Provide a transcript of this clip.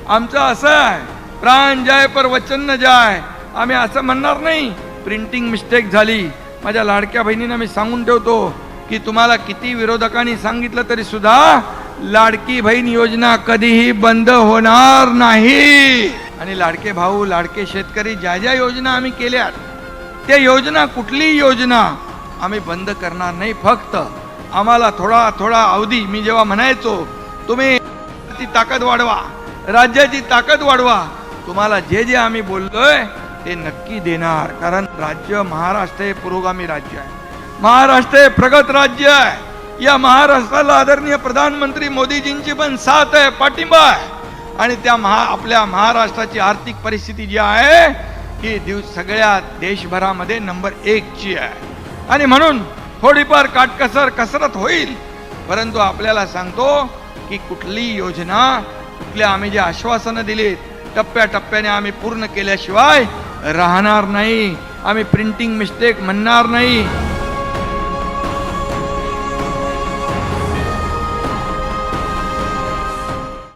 आमचं असं आहे, प्राण जाय पर वचन न जाय. आम्ही असं म्हणणार नाही प्रिंटिंग मिस्टेक झाली. माझ्या लाडक्या बहिणींना मी सांगून ठेवतो की तुम्हाला किती विरोधकांनी सांगितलं तरी सुद्धा लाडकी बहीण योजना कधीही बंद होणार नाही. आणि लाडके भाऊ, लाडके शेतकरी, ज्या ज्या योजना आम्ही केल्यात त्या योजना, कुठलीही योजना आम्ही बंद करणार नाही. फक्त आम्हाला थोडा थोडा अवधी, मी जेव्हा म्हणायचो तुम्ही ती ताकद वाढवा, राज्याची ताकद वाढवा, तुम्हाला जे जे आम्ही बोललोय ते नक्की देणार. कारण राज्य महाराष्ट्र हे पुरोगामी राज्य आहे, महाराष्ट्र हे प्रगत राज्य आहे. या महाराष्ट्राला आदरणीय प्रधानमंत्री मोदीजींची पण साथ आहे, पाठिंबा आहे. आणि त्या आपल्या महाराष्ट्राची आर्थिक परिस्थिती जी आहे ही सगळ्या देशभरामध्ये नंबर 1 ची आहे. आणि म्हणून थोडीफार कसरत होईल, परंतु आपल्याला सांगतो की कुठली योजना, कुठल्या आम्ही जे आश्वासनं दिलीत टप्प्याटप्प्याने आम्ही पूर्ण केल्याशिवाय राहणार नाही. आम्ही प्रिंटिंग मिस्टेक म्हणणार नाही.